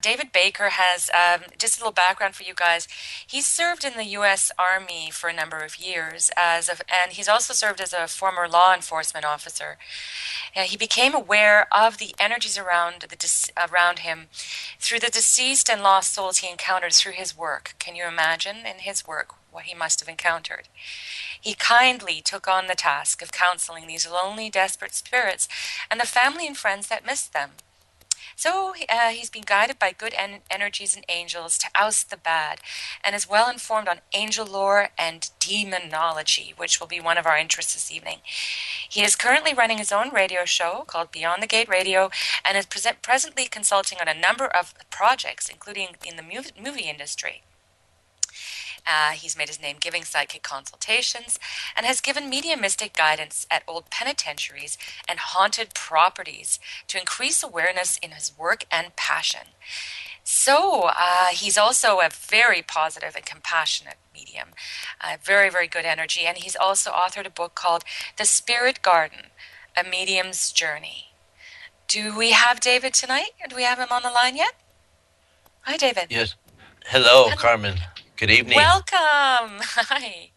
David Baker has just a little background for you guys. He served in the U.S. Army for a number of years and he's also served as a former law enforcement officer. He became aware of the energies around him through the deceased and lost souls he encountered through his work. Can you imagine in his work what he must have encountered? He kindly took on the task of counseling these lonely, desperate spirits and the family and friends that missed them. So he's been guided by good energies and angels to oust the bad, and is well informed on angel lore and demonology, which will be one of our interests this evening. He is currently running his own radio show called Beyond the Gate Radio, and is presently consulting on a number of projects, including in the movie industry. He's made his name giving psychic consultations and has given mediumistic guidance at old penitentiaries and haunted properties to increase awareness in his work and passion. So he's also a very positive and compassionate medium, very, very good energy, and he's also authored a book called The Spirit Garden, A Medium's Journey. Do we have David tonight? Do we have him on the line yet? Hi, David. Yes. Hello, Carmen. Good evening. Welcome. Hi.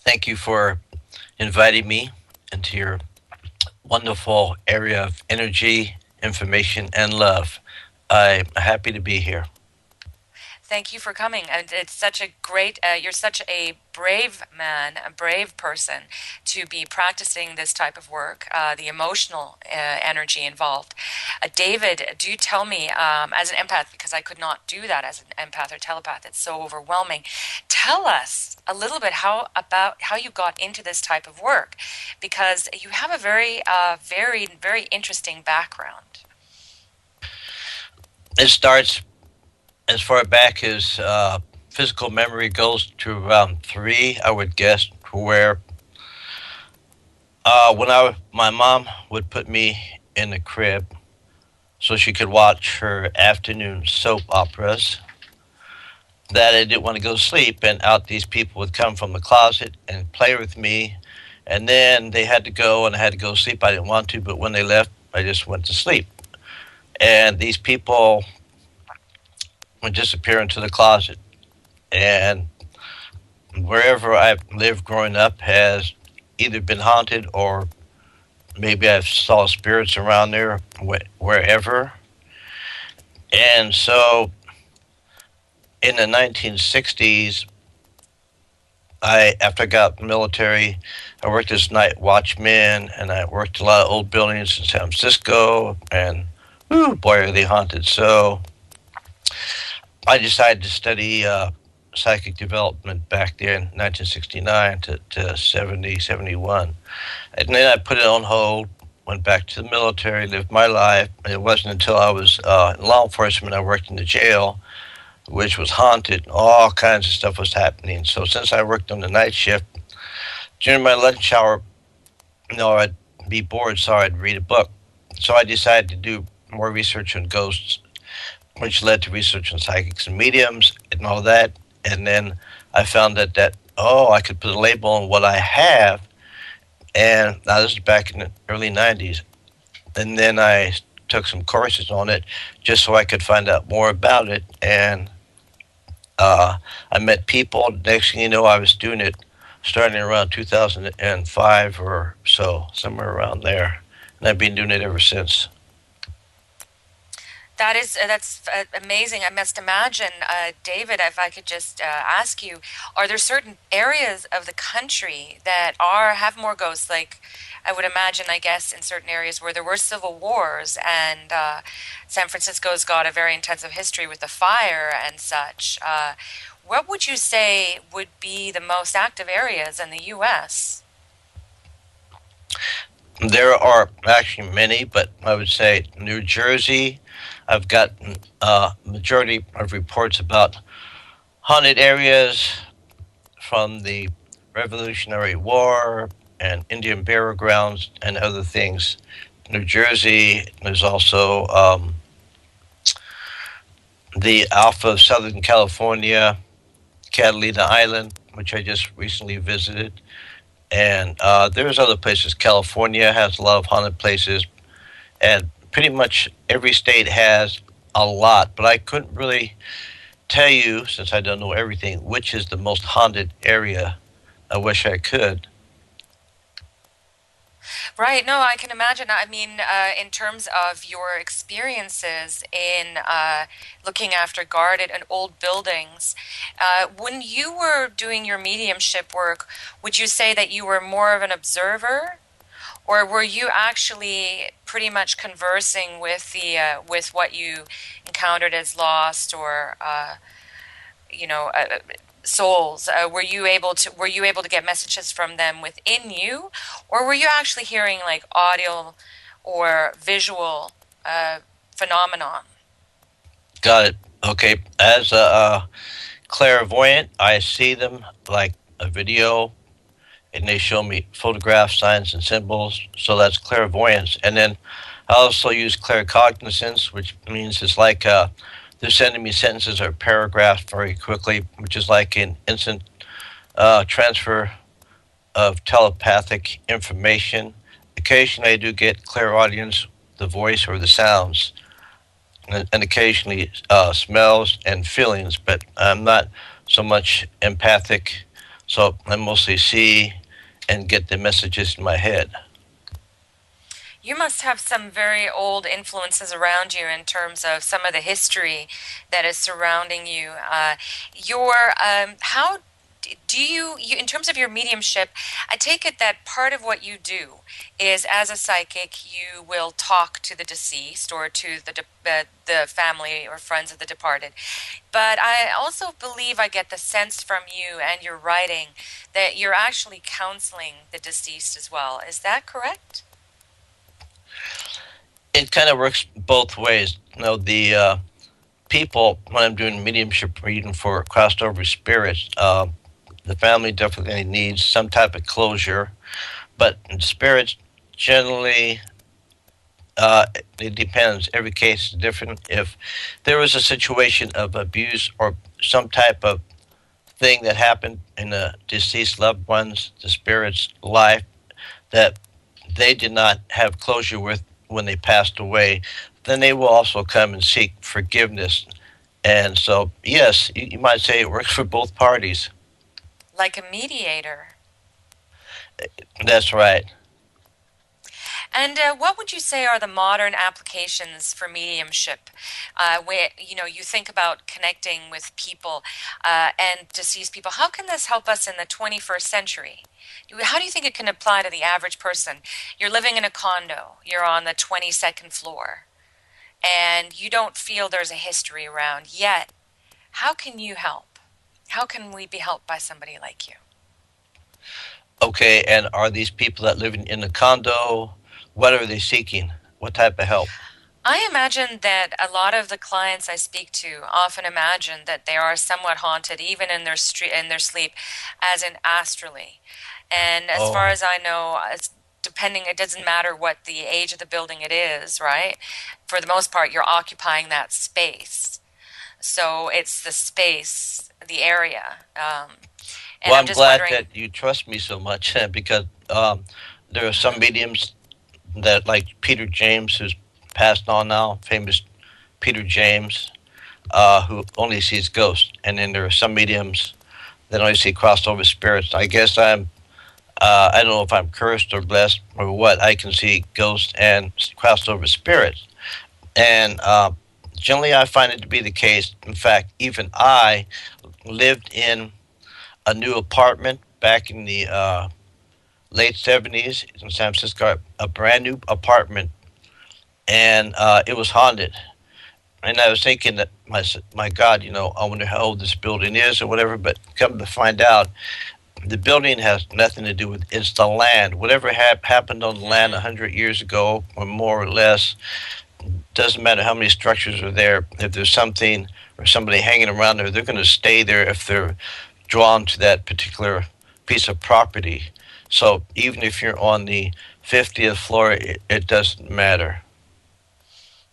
Thank you for inviting me into your wonderful area of energy, information, and love. I'm happy to be here. Thank you for coming. And it's such a great, you're such a brave man, a brave person to be practicing this type of work, the emotional energy involved. David, do tell me, as an empath, because I could not do that as an empath or telepath, it's so overwhelming. Tell us a little bit about how you got into this type of work, because you have a very, very interesting background. It starts as far back as physical memory goes to around 3, I would guess, where my mom would put me in the crib so she could watch her afternoon soap operas, that I didn't want to go to sleep, and out these people would come from the closet and play with me, and then they had to go, and I had to go to sleep. I didn't want to, but when they left, I just went to sleep. And these people would disappear into the closet. And wherever I've lived growing up has either been haunted or maybe I saw spirits around there, wherever. And so in the 1960s, after I got out of the military, I worked as night watchman, and I worked a lot of old buildings in San Francisco, and boy, are they haunted. So I decided to study psychic development back there in 1969 to 70, 71. And then I put it on hold, went back to the military, lived my life. It wasn't until I was in law enforcement, I worked in the jail, which was haunted. All kinds of stuff was happening. So since I worked on the night shift, during my lunch hour, I'd be bored, so I'd read a book. So I decided to do more research on ghosts, which led to research on psychics and mediums and all that. And then I found that I could put a label on what I have. And now this is back in the early 90s. And then I took some courses on it just so I could find out more about it. And I met people. Next thing you know, I was doing it starting around 2005 or so, somewhere around there. And I've been doing it ever since. That's amazing. I must imagine, David, if I could just ask you, are there certain areas of the country that have more ghosts? Like, I would imagine, I guess, in certain areas where there were civil wars, and San Francisco's got a very intensive history with the fire and such. What would you say would be the most active areas in the U.S.? There are actually many, but I would say New Jersey. I've gotten majority of reports about haunted areas from the Revolutionary War and Indian burial grounds and other things. New Jersey, there's also the Alpha of Southern California, Catalina Island, which I just recently visited. And there's other places. California has a lot of haunted places. And pretty much every state has a lot, but I couldn't really tell you, since I don't know everything, which is the most haunted area. I wish I could. Right. No, I can imagine. I mean, in terms of your experiences in looking after guarded and old buildings, when you were doing your mediumship work, would you say that you were more of an observer, or were you actually pretty much conversing with the with what you encountered as lost or you know, souls? Were you able to get messages from them within you, or were you actually hearing like audio or visual phenomenon? Got it. Okay. As a clairvoyant, I see them like a video, and they show me photographs, signs, and symbols. So that's clairvoyance. And then I also use claircognizance, which means it's like they're sending me sentences or paragraphs very quickly, which is like an instant transfer of telepathic information. Occasionally, I do get clairaudience, the voice or the sounds, and occasionally smells and feelings, but I'm not so much empathic. So I mostly see and get the messages in my head. You must have some very old influences around you in terms of some of the history that is surrounding you. How do you, in terms of your mediumship, I take it that part of what you do is as a psychic, you will talk to the deceased or to the family or friends of the departed. But I also believe I get the sense from you and your writing that you're actually counseling the deceased as well. Is that correct? It kind of works both ways. The people, when I'm doing mediumship reading for crossed over spirits, the family definitely needs some type of closure, but spirits generally, it depends. Every case is different. If there was a situation of abuse or some type of thing that happened in the deceased loved one's, the spirit's life, that they did not have closure with when they passed away, then they will also come and seek forgiveness. And so, yes, you might say it works for both parties. Like a mediator. That's right. And what would you say are the modern applications for mediumship? Where you think about connecting with people and deceased people. How can this help us in the 21st century? How do you think it can apply to the average person? You're living in a condo. You're on the 22nd floor, and you don't feel there's a history around yet. How can you help? How can we be helped by somebody like you? Okay, and are these people that live in the condo, what are they seeking? What type of help? I imagine that a lot of the clients I speak to often imagine that they are somewhat haunted, even in their in their sleep, as in astrally. And as far Oh, as I know, depending, it doesn't matter what the age of the building it is, right? For the most part, you're occupying that space. So it's the space, the area. And well, I'm I'm just glad wondering, that you trust me so much because there are some mediums that, like Peter James, who's passed on now, famous Peter James, who only sees ghosts. And then there are some mediums that only see crossed over spirits. I guess I don't know if I'm cursed or blessed or what. I can see ghosts and crossed over spirits. And generally, I find it to be the case. In fact, even I lived in a new apartment back in the late 70s in San Francisco, a brand new apartment, and it was haunted. And I was thinking that my God, I wonder how old this building is or whatever. But come to find out, the building has nothing to do with it's the land. Whatever happened on the land mhm. 100 years ago, or more or less, doesn't matter how many structures are there. If there's something or somebody hanging around there, they're going to stay there if they're drawn to that particular piece of property. So even if you're on the 50th floor, it doesn't matter.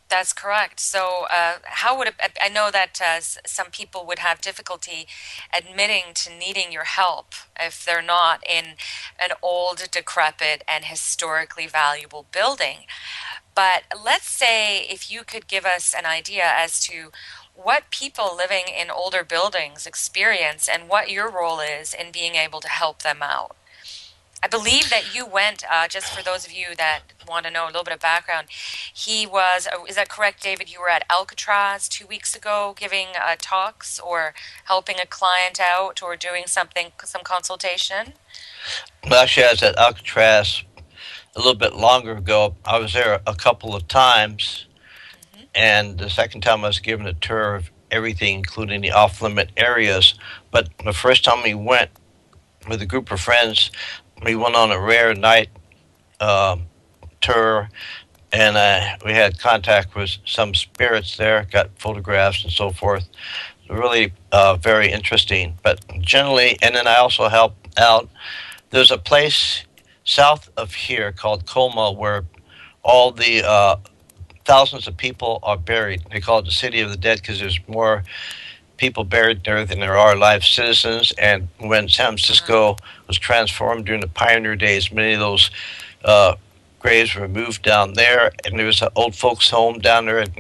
That's correct. So, how would it, I know that some people would have difficulty admitting to needing your help if they're not in an old, decrepit, and historically valuable building. But let's say if you could give us an idea as to what people living in older buildings experience and what your role is in being able to help them out. I believe that you went, just for those of you that want to know a little bit of background, he was, is that correct, David? You were at Alcatraz 2 weeks ago giving talks or helping a client out or doing something, some consultation? Well, actually, I was at Alcatraz a little bit longer ago. I was there a couple of times, Hmm. and the second time I was given a tour of everything, including the off limit areas. But the first time we went with a group of friends, we went on a rare night um, tour, and we had contact with some spirits there, got photographs and so forth. Really very interesting. But generally, and then I also help out. There's a place south of here called Colma where all the thousands of people are buried. They call it the City of the Dead because there's more people buried there than there are live citizens. And when San Uh-huh. Francisco was transformed during the pioneer days, many of those uh, graves were moved down there. And there was an old folks' home down there. And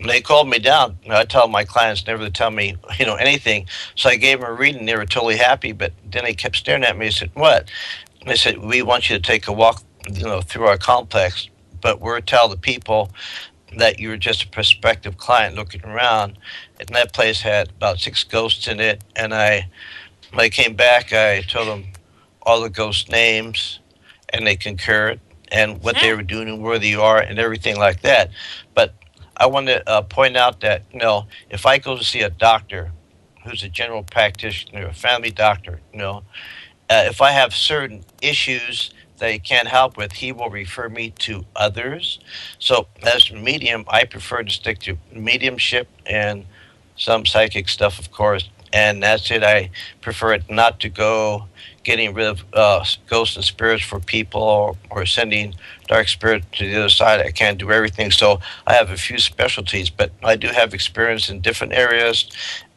they called me down. I tell my clients never to tell me, anything. So I gave them a reading. They were totally happy, but then they kept staring at me. I said, "What?" And they said, "We want you to take a walk, through our complex, but we're tell the people that you're just a prospective client looking around." And that place had about six ghosts in it. And when I came back, I told them all the ghost names, and they concurred, and what they Hmm. were doing and where they are and everything like that. But I want to point out that if I go to see a doctor who's a general practitioner, a family doctor, if I have certain issues that he can't help with, he will refer me to others. So, as a medium, I prefer to stick to mediumship and some psychic stuff, of course. And that's it. I prefer it not to go getting rid of ghosts and spirits for people, or sending dark spirit to the other side. I can't do everything. So I have a few specialties, but I do have experience in different areas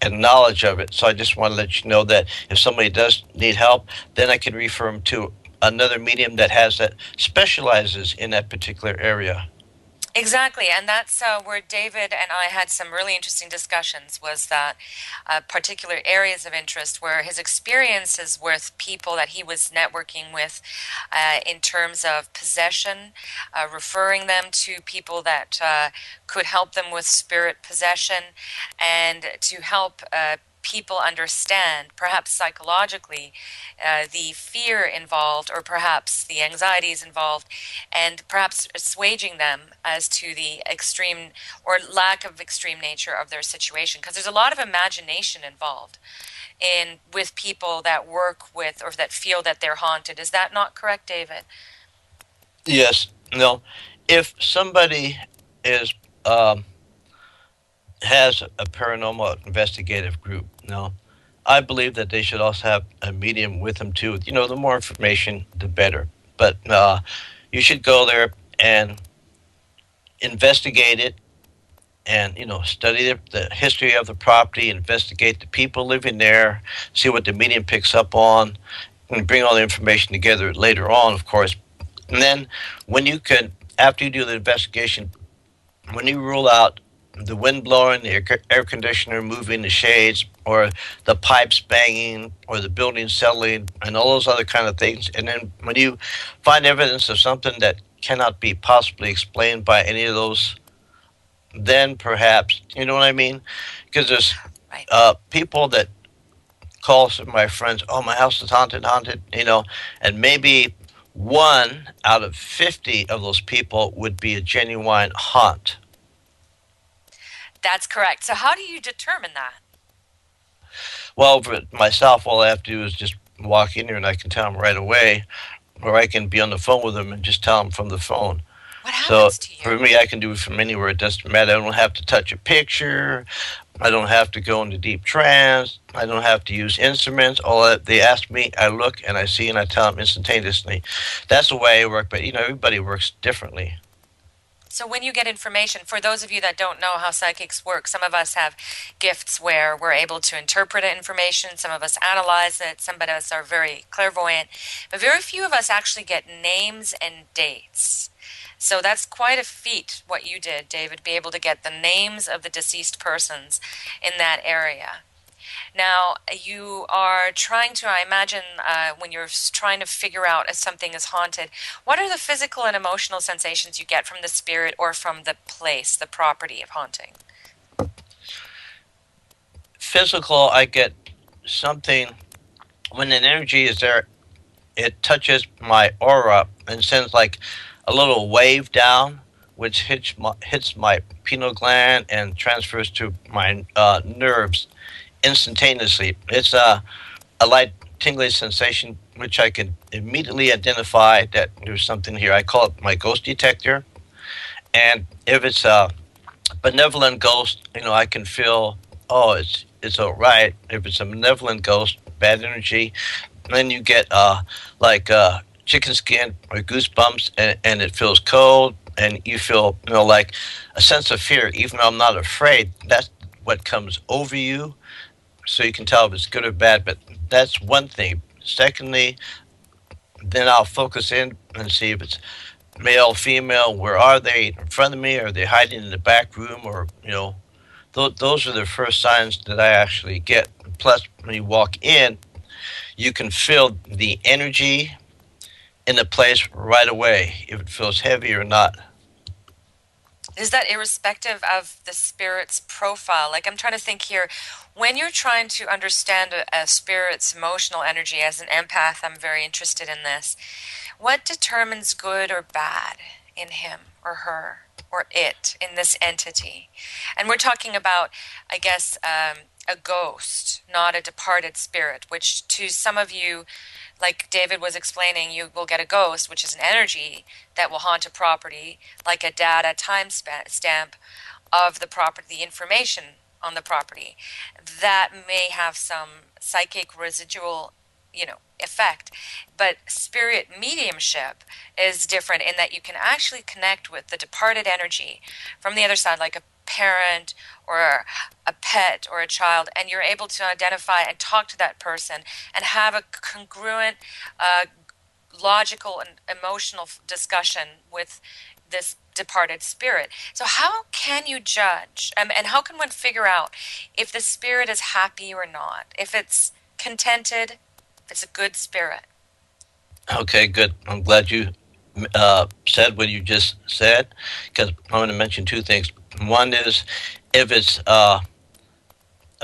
and knowledge of it. So I just want to let you know that if somebody does need help, then I can refer them to another medium that specializes in that particular area. Exactly, and that's where David and I had some really interesting discussions. Was that particular areas of interest where his experiences with people that he was networking with, in terms of possession, referring them to people that could help them with spirit possession, and to help people understand, perhaps psychologically, the fear involved, or perhaps the anxieties involved, and perhaps assuaging them as to the extreme or lack of extreme nature of their situation. Because there's a lot of imagination involved in with people that work with or that feel that they're haunted. Is that not correct, David? Yes. No. If somebody is um, has a paranormal investigative group, I believe that they should also have a medium with them too. The more information, the better. But you should go there and investigate it, and study the history of the property, investigate the people living there, see what the medium picks up on, and bring all the information together later on, of course. And then when you can, after you do the investigation, when you rule out the wind blowing, the air conditioner moving, the shades, or the pipes banging, or the building settling, and all those other kind of things, and then when you find evidence of something that cannot be possibly explained by any of those, then perhaps, you know what I mean? Because there's Right. people that call some of my friends, "Oh, my house is haunted, haunted," and maybe one out of 50 of those people would be a genuine haunt. That's correct. So how do you determine that? Well, for myself, all I have to do is just walk in here and I can tell them right away, or I can be on the phone with them and just tell them from the phone. What So happens to for you? me, I can do it from anywhere. It doesn't matter. I don't have to touch a picture. I don't have to go into deep trance. I don't have to use instruments. All that they ask me, I look and I see and I tell them instantaneously. That's the way I work. But everybody works differently. So when you get information, for those of you that don't know how psychics work, some of us have gifts where we're able to interpret information, some of us analyze it, some of us are very clairvoyant, but very few of us actually get names and dates. So that's quite a feat what you did, David, be able to get the names of the deceased persons in that area. Now, you are trying to, I imagine, when you're trying to figure out if something is haunted, what are the physical and emotional sensations you get from the spirit or from the place, the property of haunting? Physical, I get something when an energy is there. It touches my aura and sends like a little wave down, which hits my pineal gland and transfers to my nerves instantaneously. It's a light tingling sensation which I can immediately identify that there's something here. I call it my ghost detector. And if it's a benevolent ghost, I can feel, oh, it's all right. If it's a benevolent ghost, bad energy, then you get like chicken skin or goosebumps, and it feels cold, and you feel like a sense of fear, even though I'm not afraid. That's what comes over you, so you can tell if it's good or bad. But that's one thing. Secondly, then I'll focus in and see if it's male, female. Where are they? In front of me? Are they hiding in the back room? Or those are the first signs that I actually get. Plus, when you walk in, you can feel the energy in the place right away if it feels heavy or not. Is that irrespective of the spirit's profile? Like, I'm trying to think here. When you're trying to understand a spirit's emotional energy as an empath, I'm very interested in this. What determines good or bad in him or her or it in this entity? And we're talking about, I guess, a ghost, not a departed spirit, which to some of you, like David was explaining, you will get a ghost, which is an energy that will haunt a property, like a data timestamp of the property, the information on the property. That may have some psychic residual, effect. But spirit mediumship is different in that you can actually connect with the departed energy from the other side, like a parent or a pet or a child, and you're able to identify and talk to that person and have a congruent, logical, and emotional discussion with this departed spirit. So, how can you judge, and how can one figure out if the spirit is happy or not? If it's contented, if it's a good spirit? Okay, good. I'm glad you said what you just said, because I'm going to mention two things. One is if it's a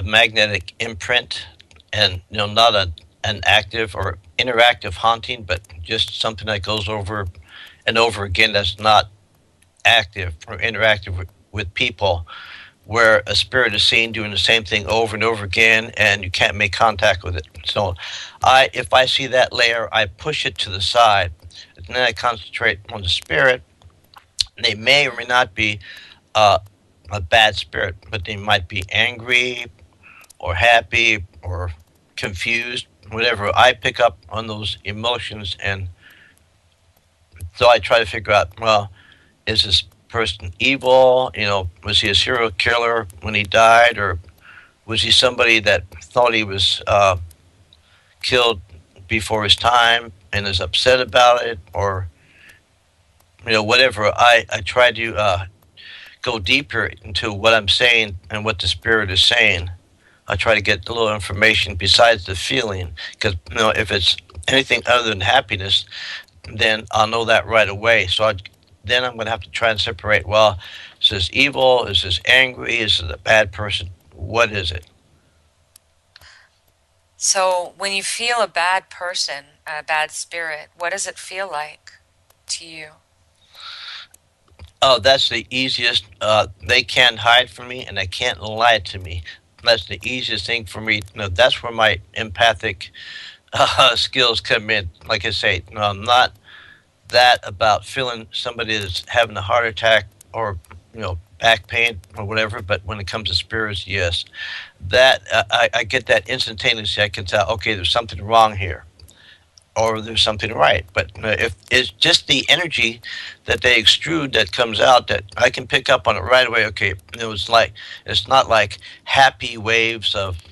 magnetic imprint, and not an active or interactive haunting, but just something that goes over and over again, that's not active or interactive with people, where a spirit is seen doing the same thing over and over again, and you can't make contact with it. So, if I see that layer, I push it to the side, and then I concentrate on the spirit. They may or may not be uh, a bad spirit, but they might be angry or happy or confused, whatever. I pick up on those emotions, and so I try to figure out, well, is this person evil? Was he a serial killer when he died, or was he somebody that thought he was killed before his time and is upset about it, or whatever. I try to go deeper into what I'm saying and what the spirit is saying. I try to get a little information besides the feeling, because if it's anything other than happiness, then I'll know that right away. Then I'm going to have to try and separate. Well, is this evil? Is this angry? Is it a bad person? What is it? So, when you feel a bad person, a bad spirit, what does it feel like to you? Oh, that's the easiest. They can't hide from me, and they can't lie to me. That's the easiest thing for me. That's where my empathic skills come in. Like I say, no, I'm not that about feeling somebody that's having a heart attack or back pain or whatever. But when it comes to spirits, yes, that I get that instantaneously. I can tell. Okay, there's something wrong here. or there's something right. But if it's just the energy that they extrude that comes out, that I can pick up on it right away. Okay, it's not like happy waves of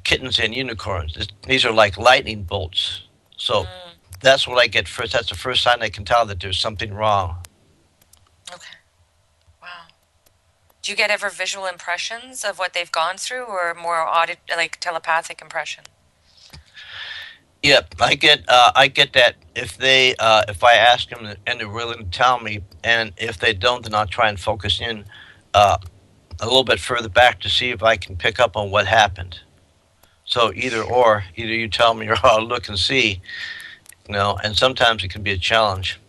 kittens and unicorns. These are like lightning bolts. So Mm, that's what I get first. That's the first sign I can tell that there's something wrong. okay. Wow. Do you get ever visual impressions of what they've gone through, or more audit, like telepathic impression? Yep, I get that if I ask them and they're willing to tell me, and if they don't, then I'll try and focus in uh, a little bit further back to see if I can pick up on what happened. So either you tell me or I'll look and see, and sometimes it can be a challenge.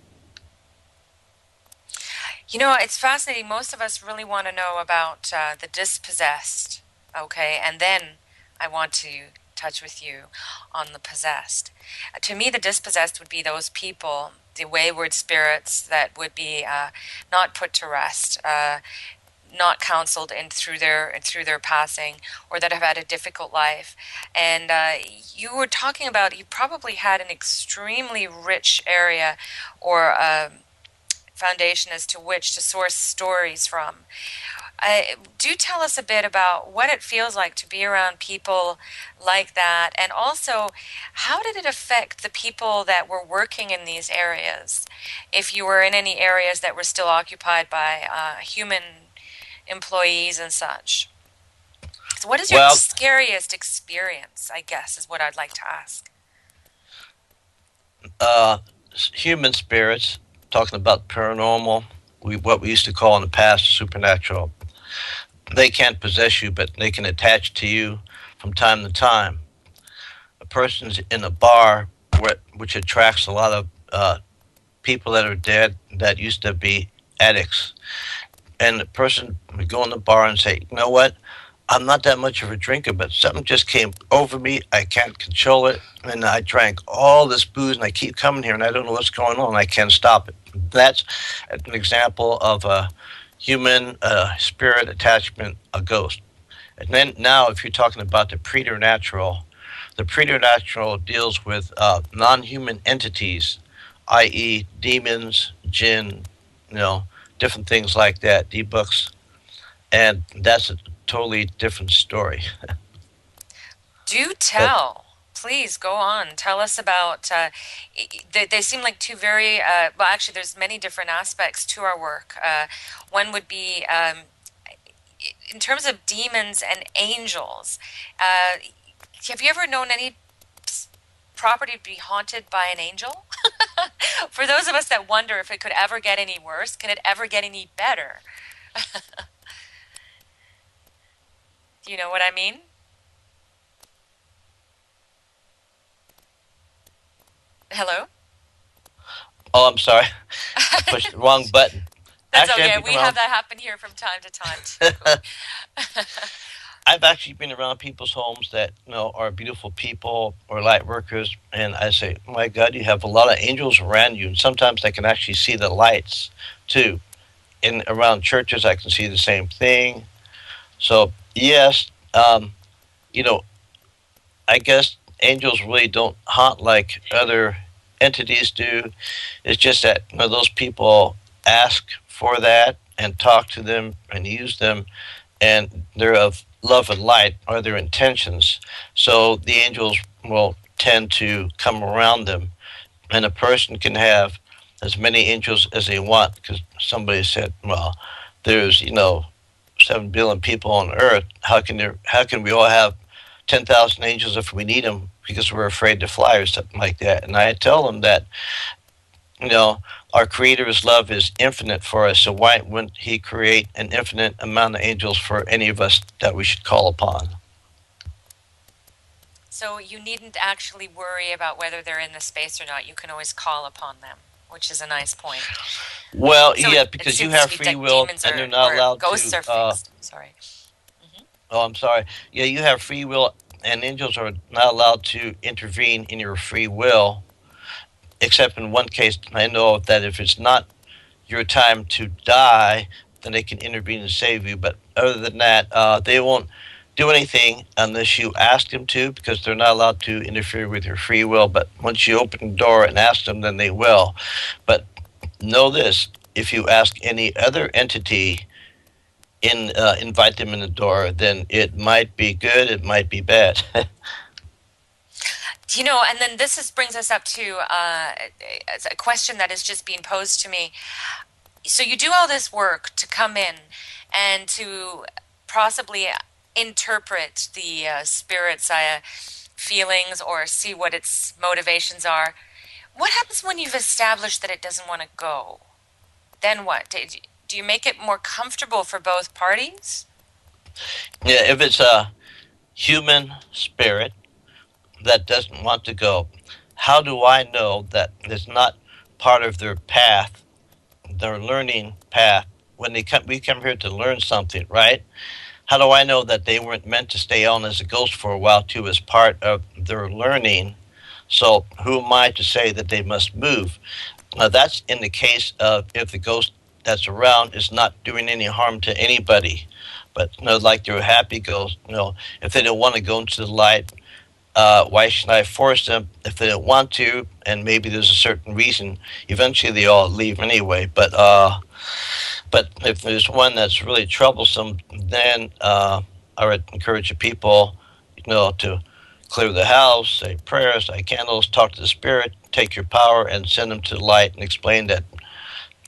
It's fascinating. Most of us really want to know about the dispossessed, okay? And then I want to touch with you on the possessed. To me, the dispossessed would be those people, the wayward spirits that would be not put to rest, not counseled in through their passing, or that have had a difficult life. And you were talking about you probably had an extremely rich area or foundation as to which to source stories from. Do tell us a bit about what it feels like to be around people like that, and also how did it affect the people that were working in these areas? If you were in any areas that were still occupied by human employees and such. So, what is your Well, scariest experience? I guess is what I'd like to ask. uh, human spirits, talking about paranormal, what we used to call in the past supernatural. They can't possess you, but they can attach to you from time to time. A person's in a bar, which attracts a lot of people that are dead that used to be addicts. And the person would go in the bar and say, you know what? I'm not that much of a drinker, but something just came over me. I can't control it. And I drank all this booze and I keep coming here and I don't know what's going on. I can't stop it. That's an example of a human spirit attachment, a ghost. And then now, if you're talking about the preternatural deals with non-human entities, i.e., demons, jinn, you know, different things like that, debuks, and that's a totally different story. Do But tell. Please go on. Tell us about. They seem like two very. Well, actually, there's many different aspects to our work. One would be in terms of demons and angels. Uh, have you ever known any property to be haunted by an angel? For those of us that wonder if it could ever get any worse, can it ever get any better? Do you know what I mean? Hello? oh, I'm sorry, I pushed the wrong button. That's Actually, I've okay. been We have around. that happen here from time to time too. I've actually been around people's homes that are beautiful people or light workers, and I say, "My God, you have a lot of angels around you." And sometimes I can actually see the lights too. In around churches, I can see the same thing. So yes, you know, I guess angels really don't haunt like other entities do. It's just that those people ask for that and talk to them and use them, and they're of love and light are their intentions. So the angels will tend to come around them, and a person can have as many angels as they want because somebody said, well, there's 7 billion people on Earth. How can we all have 10,000 angels if we need them because we're afraid to fly or something like that? And I tell them that you know our Creator's love is infinite for us. So why wouldn't He create an infinite amount of angels for any of us that we should call upon? So you needn't actually worry about whether they're in the space or not. You can always call upon them, which is a nice point. Well, So yeah, it because you seems to have be free will demons and they're are not or allowed ghosts to. are fixed. Sorry. Hmm. Oh, I'm sorry. Yeah, you have free will, and angels are not allowed to intervene in your free will, except in one case. I know that if it's not your time to die, then they can intervene and save you. But other than that, they won't. do anything unless you ask them to, because they're not allowed to interfere with your free will. But once you open the door and ask them, then they will. But know this: if you ask any other entity invite them in the door, then it might be good, it might be bad. And then brings us up to a question that is just being posed to me. So you do all this work to come in and to possibly interpret the spirit's feelings or see what its motivations are. What happens when you've established that it doesn't want to go? Then what? Do you make it more comfortable for both parties? Yeah, if it's a human spirit that doesn't want to go, how do I know that it's not part of their path, their learning path? When we come here to learn something, right? How do I know that they weren't meant to stay on as a ghost for a while too, as part of their learning? So who am I to say that they must move? Now that's in the case of if the ghost that's around is not doing any harm to anybody. But like they're a happy ghost, if they don't want to go into the light, why should I force them if they don't want to? And maybe there's a certain reason. Eventually, they all leave anyway. But if there's one that's really troublesome, then I would encourage the people, to clear the house, say prayers, say candles, talk to the spirit, take your power, and send them to the light, and explain that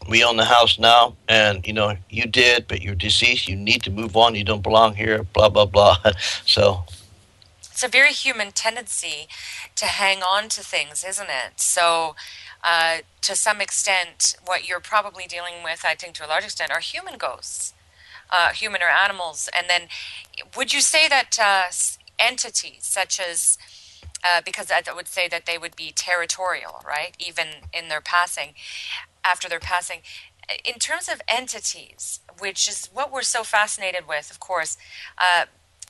we own the house now, and you did, but you're deceased. You need to move on. You don't belong here. Blah blah blah. So it's a very human tendency to hang on to things, isn't it? So, to some extent, what you're probably dealing with, I think to a large extent, are human ghosts, human or animals. And then, would you say that entities such as, because I would say that they would be territorial, right? Even in their passing, after their passing, in terms of entities, which is what we're so fascinated with, of course,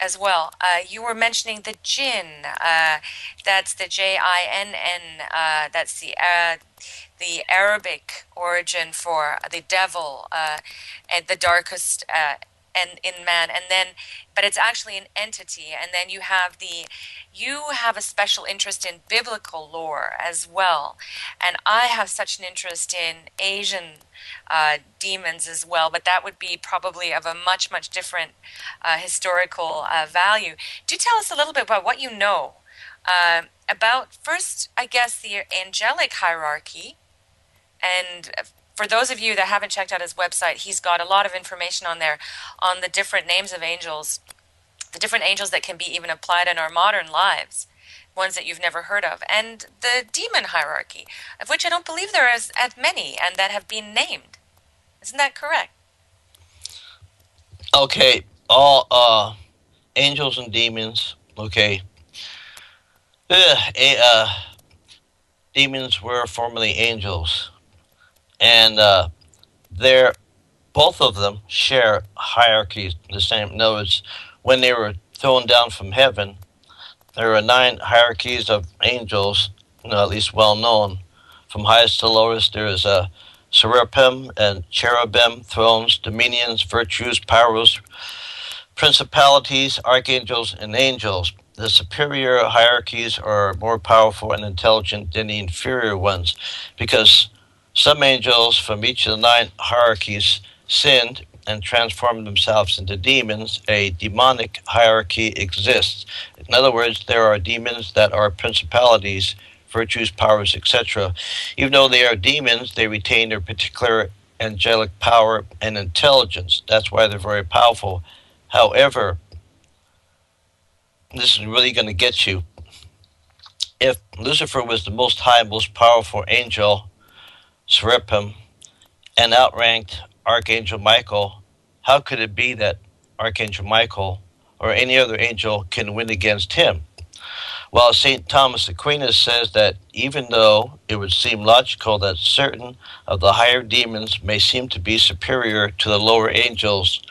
as well. You were mentioning the jinn. That's the Jinn. That's the Arabic origin for the devil and the darkest and in man. And then, but it's actually an entity. And then you have a special interest in biblical lore as well. And I have such an interest in Asian demons as well, but that would be probably of a much, much different historical value. Do tell us a little bit about what you know about, first, I guess, the angelic hierarchy. And for those of you that haven't checked out his website, he's got a lot of information on there on the different names of angels, the different angels that can be even applied in our modern lives, ones that you've never heard of, and the demon hierarchy, of which I don't believe there is as many and that have been named. Isn't that correct? okay, all angels and demons. Okay, demons were formerly angels, and they're both of them share hierarchies the same. In other words, when they were thrown down from heaven, there are 9 hierarchies of angels, at least well known. From highest to lowest, there is a seraphim and cherubim, thrones, dominions, virtues, powers, principalities, archangels, and angels. The superior hierarchies are more powerful and intelligent than the inferior ones, because some angels from each of the 9 hierarchies sinned and transformed themselves into demons. A demonic hierarchy exists. In other words, there are demons that are principalities, virtues, powers, etc. Even though they are demons, they retain their particular angelic power and intelligence. That's why they're very powerful. However, this is really going to get you. If Lucifer was the most high, most powerful angel, seraphim, and outranked Archangel Michael, how could it be that Archangel Michael or any other angel can win against him? Well, St. Thomas Aquinas says that even though it would seem logical that certain of the higher demons may seem to be superior to the lower angels,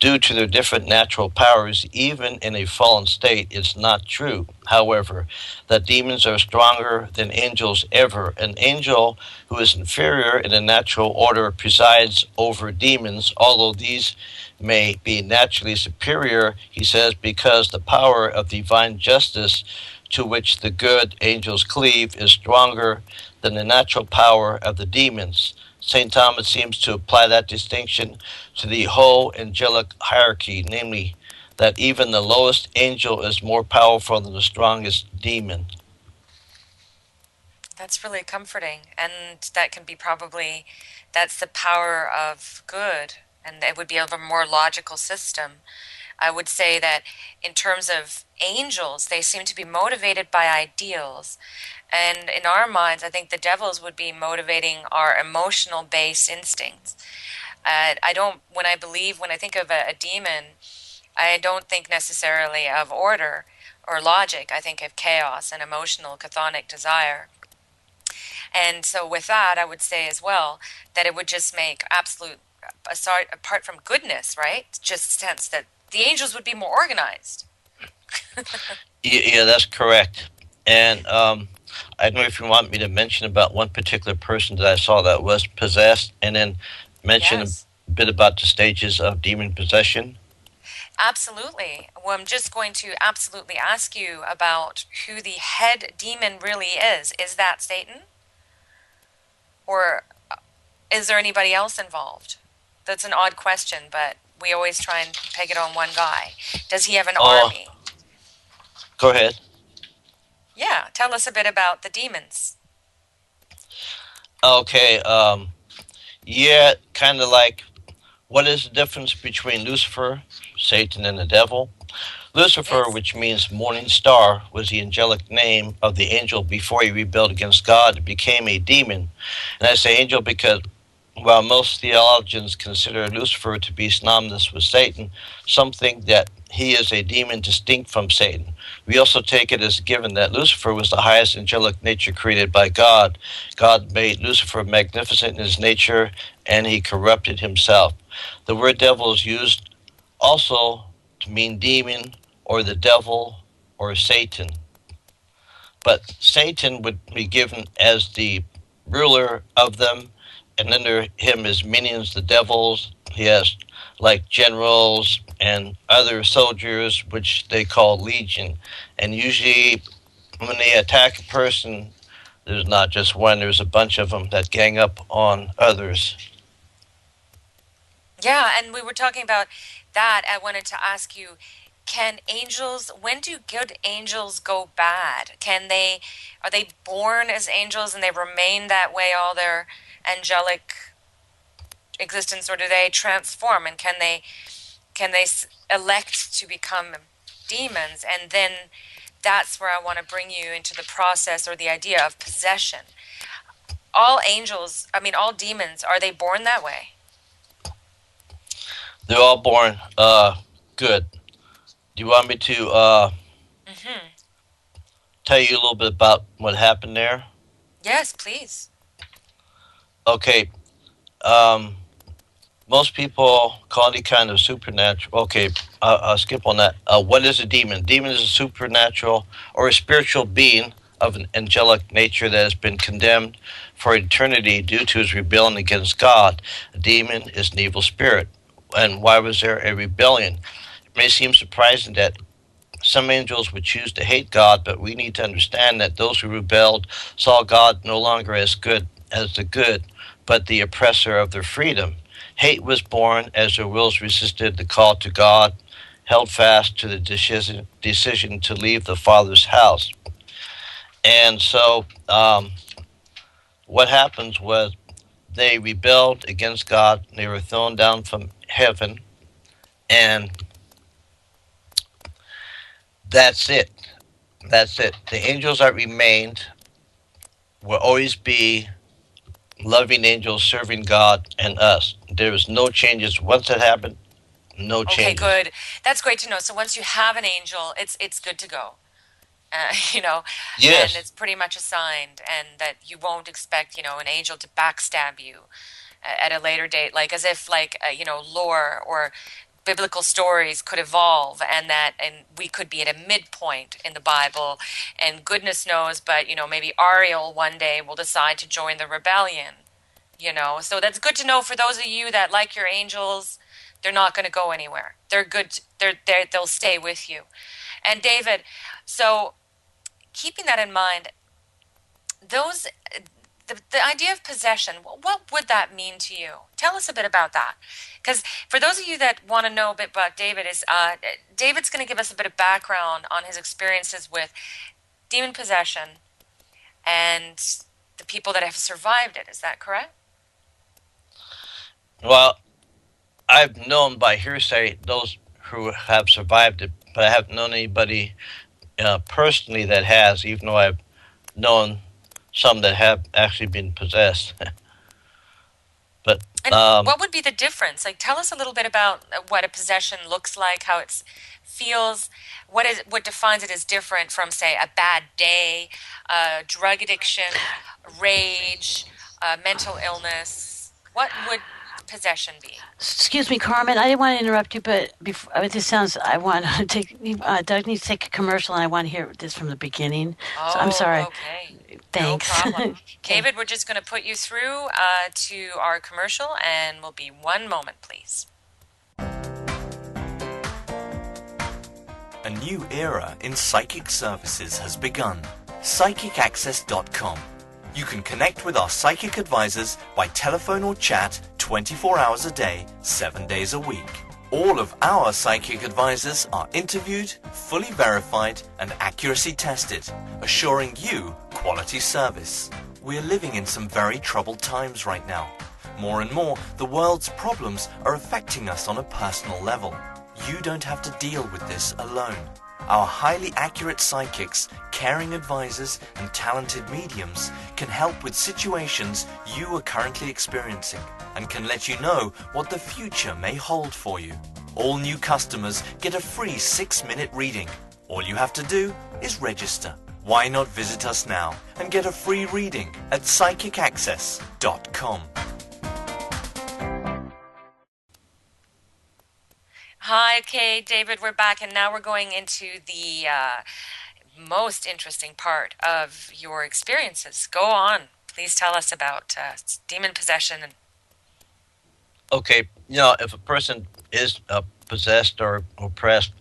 due to their different natural powers, even in a fallen state, it's not true, however, that demons are stronger than angels ever. An angel who is inferior in a natural order presides over demons, although these may be naturally superior, he says, because the power of divine justice to which the good angels cleave is stronger than the natural power of the demons. St. Thomas seems to apply that distinction to the whole angelic hierarchy, namely, that even the lowest angel is more powerful than the strongest demon. That's really comforting. And that can be probably, that's the power of good. And it would be of a more logical system. I would say that in terms of angels, they seem to be motivated by ideals. And in our minds, I think the devils would be motivating our emotional based instincts. I don't, when I think of a demon, I don't think necessarily of order or logic. I think of chaos and emotional chthonic desire. And so, with that, I would say as well that it would just make absolute, aside, apart from goodness, right? Just sense that the angels would be more organized. Yeah, that's correct. And I don't know if you want me to mention about one particular person that I saw that was possessed, and then mention Yes, a bit about the stages of demon possession. absolutely. Well, I'm just going to absolutely ask you about who the head demon really is. Is that Satan? Or is there anybody else involved? That's an odd question, but we always try and peg it on one guy. Does he have an Oh, army? go ahead. Yeah, tell us a bit about the demons. Okay. Yeah, kind of like what is the difference between Lucifer, Satan, and the devil? Lucifer, Yes. which means morning star, was the angelic name of the angel before he rebelled against God and became a demon. And I say angel because while most theologians consider Lucifer to be synonymous with Satan, some think that he is a demon distinct from Satan. We also take it as a given that Lucifer was the highest angelic nature created by God. God made Lucifer magnificent in his nature, and he corrupted himself. The word devil is used also to mean demon or the devil or Satan. But Satan would be given as the ruler of them, and under him is minions, the devils. He has like generals and other soldiers, which they call legion. And usually, when they attack a person, there's not just one, there's a bunch of them that gang up on others. Yeah, and we were talking about that. I wanted to ask you, can angels, when do good angels go bad? Are they born as angels and they remain that way all their angelic existence, or do they transform? And can they elect to become demons? And then that's where I want to bring you into the process or the idea of possession. All angels, I mean, all demons, are they born that way? They're all born good. Do you want me to Hmm. tell you a little bit about what happened there? Yes, please. Okay, um, most people call any kind of supernatural. Okay, I'll skip on that. What is a demon? Demon is a supernatural or a spiritual being of an angelic nature that has been condemned for eternity due to his rebellion against God. A demon is an evil spirit. And why was there a rebellion? It may seem surprising that some angels would choose to hate God, but we need to understand that those who rebelled saw God no longer as good as the good, but the oppressor of their freedom. Hate was born as their wills resisted the call to God, held fast to the decision to leave the Father's house. And so, what happens was they rebelled against God. They were thrown down from heaven, and that's it. That's it. The angels that remained will always be loving angels serving God and us. There is no changes. Once that happened, no Okay, changes. good. That's great to know. So once you have an angel, it's good to go. You know, and Yes, it's pretty much assigned, and that you won't expect, an angel to backstab you at a later date, like as if, like, lore or biblical stories could evolve, and we could be at a midpoint in the Bible, and goodness knows, but maybe Ariel one day will decide to join the rebellion. So that's good to know for those of you that like your angels. They're not going to go anywhere. They're good. They'll stay with you. And David, so keeping that in mind, those the idea of possession, what would that mean to you? Tell us a bit about that. Because for those of you that want to know a bit about David, David's going to give us a bit of background on his experiences with demon possession and the people that have survived it. Is that correct? Well, I've known by hearsay those who have survived it, but I haven't known anybody personally that has, even though I've known some that have actually been possessed. But And what would be the difference? Like, tell us a little bit about what a possession looks like, how it feels, what defines it as different from, say, a bad day, drug addiction, rage, mental illness. What would possession be? Excuse me, Carmen. I didn't want to interrupt you, but before this sounds, I want to take. Doug needs to take a commercial, and I want to hear this from the beginning. So I'm sorry. Okay. Thanks. No problem. David, we're just going to put you through to our commercial, and we'll be one moment, please. A new era in psychic services has begun. PsychicAccess.com. You can connect with our psychic advisors by telephone or chat 24 hours a day, 7 days a week. All of our psychic advisors are interviewed, fully verified, and accuracy tested, assuring you quality service. We're living in some very troubled times right now. More and more, the world's problems are affecting us on a personal level. You don't have to deal with this alone. Our highly accurate psychics, caring advisors, and talented mediums can help with situations you are currently experiencing and can let you know what the future may hold for you. All new customers get a free 6-minute reading. All you have to do is register. Why not visit us now and get a free reading at PsychicAccess.com. Hi, okay, David, we're back, and now we're going into the most interesting part of your experiences. Go on. Please tell us about demon possession. okay, if a person is possessed or oppressed,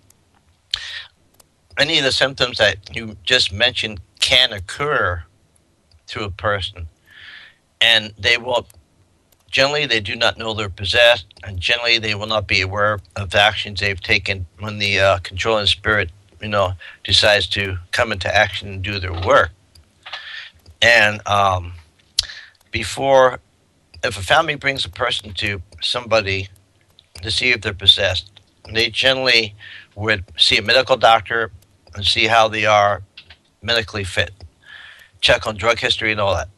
any of the symptoms that you just mentioned can occur to a person, and generally they do not know they're possessed, and generally they will not be aware of actions they've taken when the controlling spirit, decides to come into action and do their work. And if a family brings a person to somebody to see if they're possessed, they generally would see a medical doctor and see how they are medically fit, check on drug history and all that,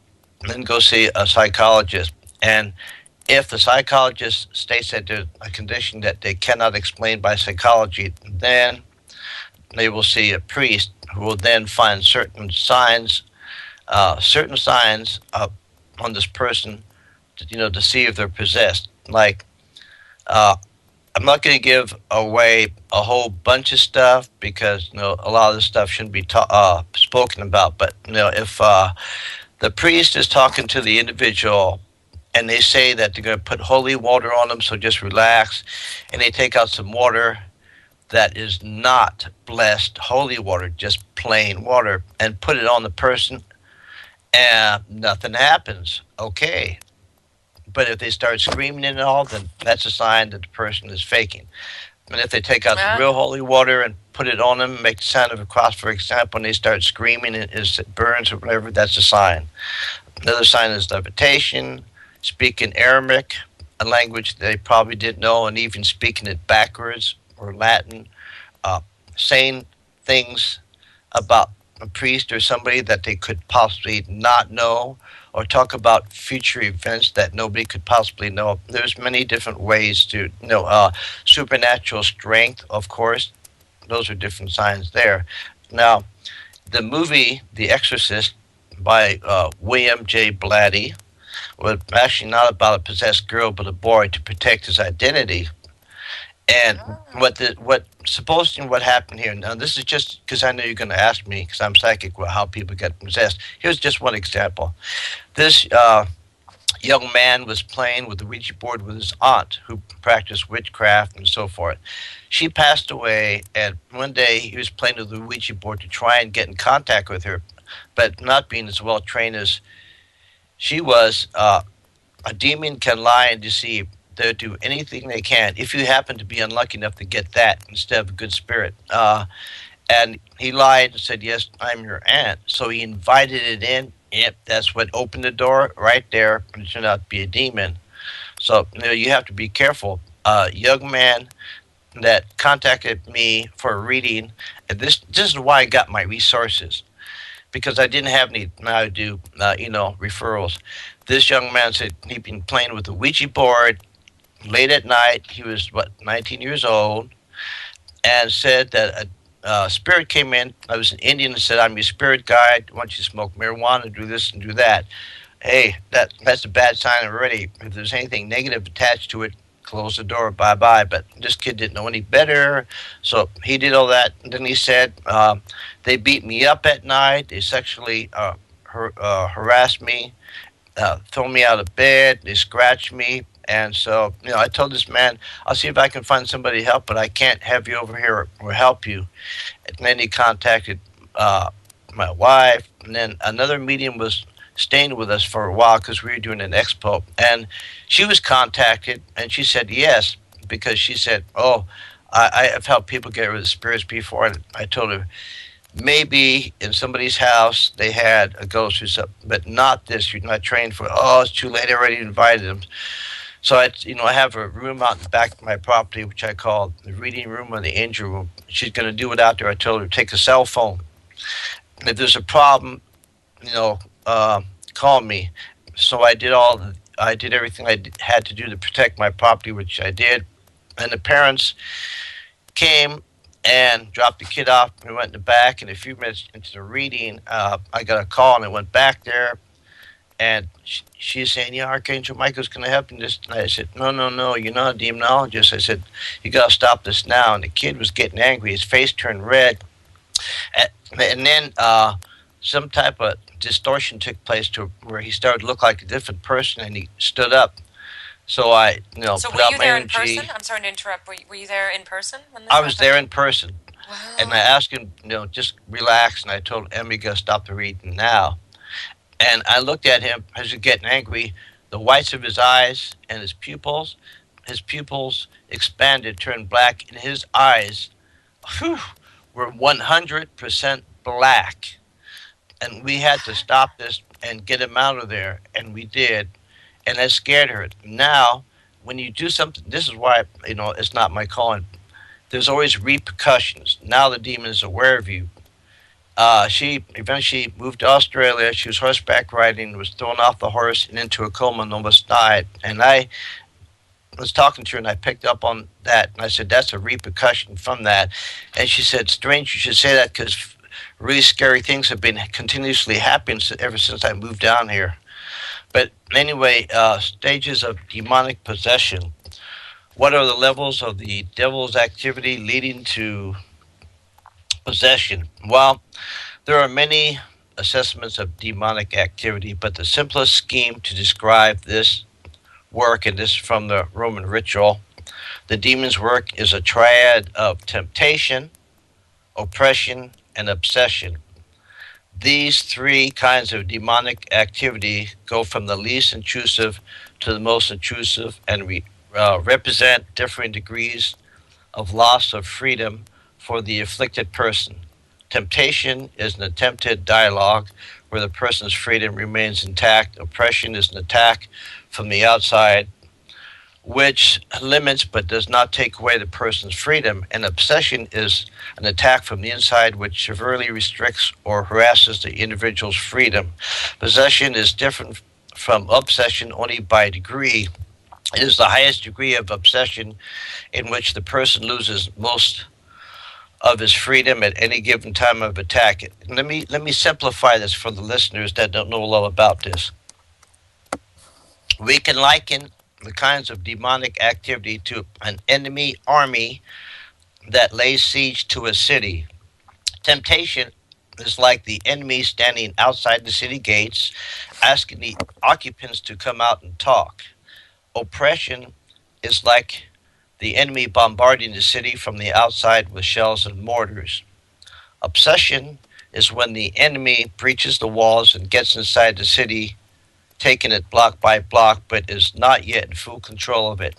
and then go see a psychologist. And if the psychologist states that there's a condition that they cannot explain by psychology, then they will see a priest who will then find certain signs on this person, to see if they're possessed. Like, I'm not going to give away a whole bunch of stuff because a lot of this stuff shouldn't be spoken about. But if the priest is talking to the individual and they say that they're going to put holy water on them, so just relax, and they take out some water that is not blessed holy water, just plain water, and put it on the person, and nothing happens. Okay. But if they start screaming and all, then that's a sign that the person is faking. And if they take out the real holy water and put it on them, make the sign of a cross, for example, and they start screaming and it burns or whatever, that's a sign. Another sign is levitation, speaking Aramaic, a language they probably didn't know, and even speaking it backwards, or Latin, saying things about a priest or somebody that they could possibly not know, or talk about future events that nobody could possibly know. There's many different ways to supernatural strength, of course. Those are different signs there. Now, the movie The Exorcist by William J. Blatty was actually not about a possessed girl but a boy to protect his identity. And Oh. what supposing what happened here? Now this is just because I know you're going to ask me because I'm psychic with how people get possessed. Here's just one example. This young man was playing with the Ouija board with his aunt, who practiced witchcraft and so forth. She passed away, and one day he was playing with the Ouija board to try and get in contact with her, but not being as well trained as she was. A demon can lie and deceive. They'll do anything they can if you happen to be unlucky enough to get that instead of a good spirit. And he lied and said, "Yes, I'm your aunt." So he invited it in. Yep, that's what opened the door right there. And it turned out to be a demon. So you have to be careful. A young man that contacted me for a reading, and this is why I got my resources because I didn't have any. Now I do, referrals. This young man said he'd been playing with the Ouija board late at night. He was 19 years old, and said that a spirit came in. I was an Indian and said, "I'm your spirit guide. I want you to smoke marijuana, do this and do that." Hey, that's a bad sign already. If there's anything negative attached to it, close the door, bye bye. But this kid didn't know any better, so he did all that. And then he said, "They beat me up at night. They sexually harassed me, throw me out of bed. They scratched me." And so, I told this man, "I'll see if I can find somebody to help, but I can't have you over here or help you." And then he contacted my wife, and then another medium was staying with us for a while because we were doing an expo, and she was contacted, and she said yes because she said, "Oh, I have helped people get rid of spirits before," and I told her maybe in somebody's house they had a ghost or something, but not this. You're not trained for. Oh, it's too late. I already invited them. So I have a room out in the back of my property, which I call the reading room or the angel room. She's going to do it out there. I told her take a cell phone. If there's a problem, you know, call me. So I did everything had to do to protect my property, which I did. And the parents came and dropped the kid off. We went in the back, and a few minutes into the reading, I got a call, and I went back there. And she's saying, "Yeah, Archangel Michael's going to help you." This, and I said, "No, no, no. You're not a demonologist." I said, "You got to stop this now." And the kid was getting angry. His face turned red, and then some type of distortion took place to where he started to look like a different person, and he stood up. So I, So put were out you my there in energy. person? I'm sorry to interrupt. Were you there in person when this I was there happened? in person, and I Wow. asked him, just relax. And I told Emmy, "You got to stop the reading now." And I looked at him as he was getting angry. The whites of his eyes and his pupils expanded, turned black, and his eyes, whew, were 100% black. And we had to stop this and get him out of there, and we did. And that scared her. Now, when you do something, this is why it's not my calling. There's always repercussions. Now the demon is aware of you. She eventually moved to Australia. She was horseback riding, was thrown off the horse and into a coma and almost died. And I was talking to her and I picked up on that. And I said, "That's a repercussion from that." And she said, "Strange you should say that because really scary things have been continuously happening ever since I moved down here." But anyway, stages of demonic possession. What are the levels of the devil's activity leading to possession? Well, there are many assessments of demonic activity, but the simplest scheme to describe this work, and this from the Roman ritual, the demon's work is a triad of temptation, oppression, and obsession. These three kinds of demonic activity go from the least intrusive to the most intrusive and represent differing degrees of loss of freedom for the afflicted person. Temptation is an attempted dialogue where the person's freedom remains intact. Oppression is an attack from the outside, which limits but does not take away the person's freedom. And obsession is an attack from the inside, which severely restricts or harasses the individual's freedom. Possession is different from obsession only by degree. It is the highest degree of obsession in which the person loses most of his freedom at any given time of attack. Let me simplify this for the listeners that don't know a lot about this. We can liken the kinds of demonic activity to an enemy army that lays siege to a city. Temptation is like the enemy standing outside the city gates, asking the occupants to come out and talk. Oppression is like the enemy bombarding the city from the outside with shells and mortars. Obsession is when the enemy breaches the walls and gets inside the city, taking it block by block, but is not yet in full control of it.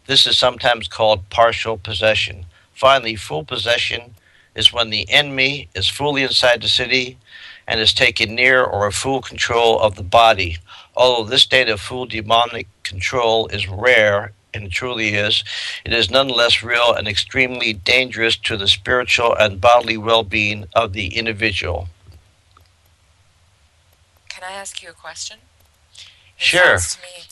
This is sometimes called partial possession. Finally, full possession is when the enemy is fully inside the city and is taken near or full control of the body. Although this state of full demonic control is rare, and truly is, it is nonetheless real and extremely dangerous to the spiritual and bodily well being of the individual. Can I ask you a question? It Sure. sounds to me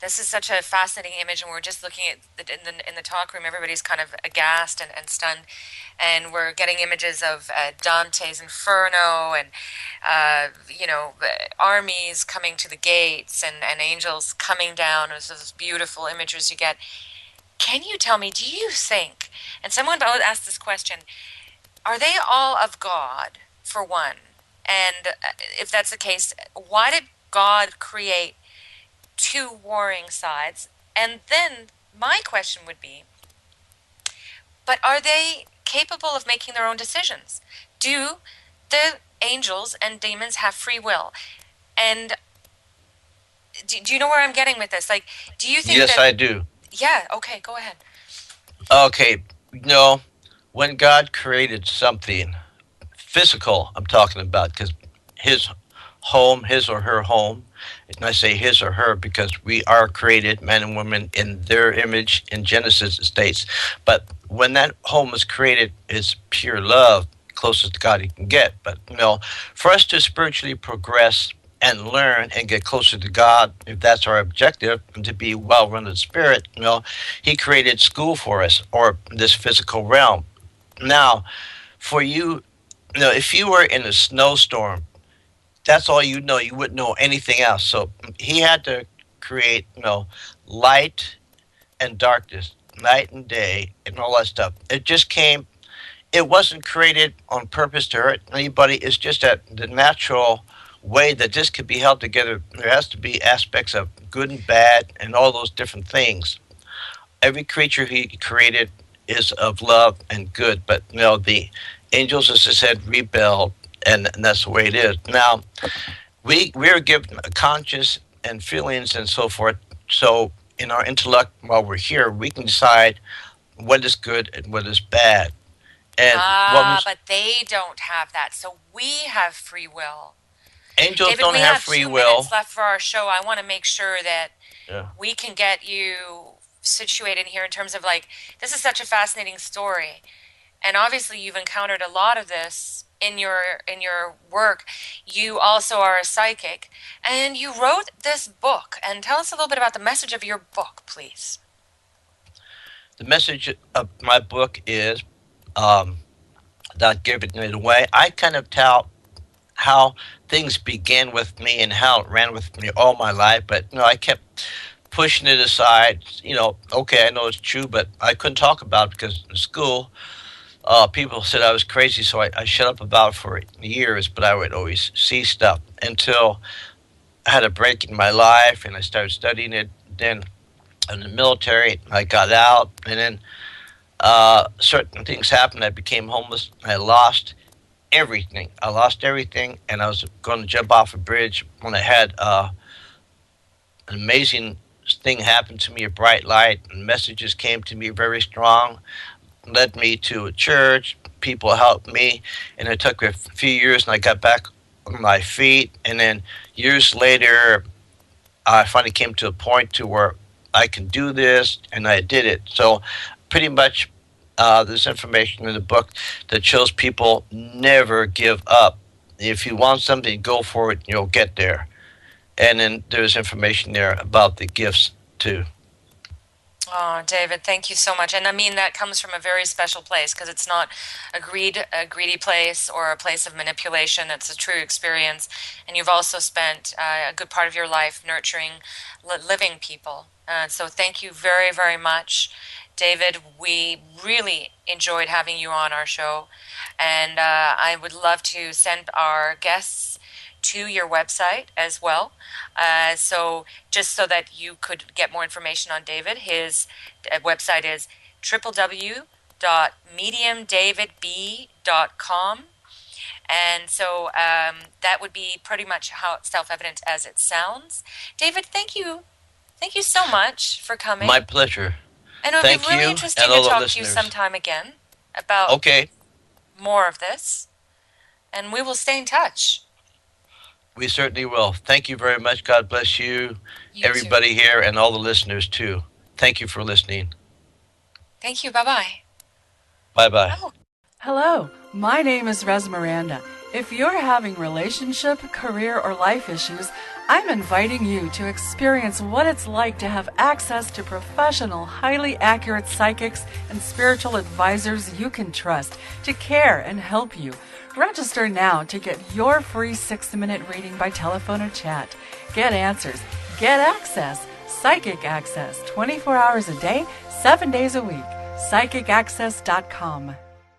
this is such a fascinating image, and we're just looking at in the talk room. Everybody's kind of aghast and stunned, and we're getting images of Dante's Inferno and armies coming to the gates and angels coming down. It's those beautiful images you get. Can you tell me? Do you think? And someone asked this question: are they all of God? For one, and if that's the case, why did God create two warring sides? And then my question would be, but are they capable of making their own decisions? Do the angels and demons have free will? And do you know where I'm getting with this? Like, do you think Yes, that? I do. Yeah, okay, go ahead. Okay, no, when God created something physical, I'm talking about, because his home, his or her home, and I say his or her because we are created, men and women, in their image in Genesis, it states. But when that home was created, it's pure love, closest to God you can get. But for us to spiritually progress and learn and get closer to God, if that's our objective, and to be well run in spirit, He created school for us, or this physical realm. Now, for you, if you were in a snowstorm, that's all you know. You wouldn't know anything else. So he had to create, light and darkness, night and day, and all that stuff. It just came. It wasn't created on purpose to hurt anybody. It's just that the natural way that this could be held together. There has to be aspects of good and bad, and all those different things. Every creature he created is of love and good, but the angels, as I said, rebelled, and that's the way it is. Now, we are given a conscience and feelings and so forth. So in our intellect, while we're here, we can decide what is good and what is bad. And what Ah, was but they don't have that. So we have free will. angels David, don't we have have free 2 minutes will. left for our show. I want to make sure that Yeah. we can get you situated here in terms of like, this is such a fascinating story. And obviously you've encountered a lot of this in your work. You also are a psychic, and you wrote this book. And tell us a little bit about the message of your book, please. The message of my book is not giving it away. I kind of tell how things began with me and how it ran with me all my life, but I kept pushing it aside. Okay, I know it's true, but I couldn't talk about it because in school, people said I was crazy, so I shut up about it for years. But I would always see stuff until I had a break in my life, and I started studying it. Then in the military, I got out, and then certain things happened. I became homeless. I lost everything. I lost everything, and I was going to jump off a bridge when I had an amazing thing happen to me, a bright light, and messages came to me very strong, led me to a church. People helped me, and it took a few years, and I got back on my feet. And then years later, I finally came to a point to where I can do this, and I did it. So, pretty much, there's information in the book that shows people never give up. If you want something, go for it, and you'll get there. And then there's information there about the gifts too. Oh, David, thank you so much. And I mean, that comes from a very special place because it's not a greedy place or a place of manipulation. It's a true experience. And you've also spent a good part of your life nurturing living people So thank you very, very much, David. We really enjoyed having you on our show, and I would love to send our guests to your website as well. So just so that you could get more information on David, his website is www.mediumdavidb.com. And so that would be pretty much how self-evident as it sounds. David, thank you. Thank you so much for coming. My pleasure. And it would Thank be really you interesting and to all the talk to you listeners. sometime again about Okay. more of this. And we will stay in touch. We certainly will. Thank you very much. God bless you, You everybody too. here, and all the listeners, too. Thank you for listening. Thank you. Bye-bye. Bye-bye. Oh. Hello, my name is Res Miranda. If you're having relationship, career, or life issues, I'm inviting you to experience what it's like to have access to professional, highly accurate psychics and spiritual advisors you can trust to care and help you. Register now to get your free 6-minute reading by telephone or chat. Get answers, get access, psychic access, 24 hours a day, 7 days a week. PsychicAccess.com.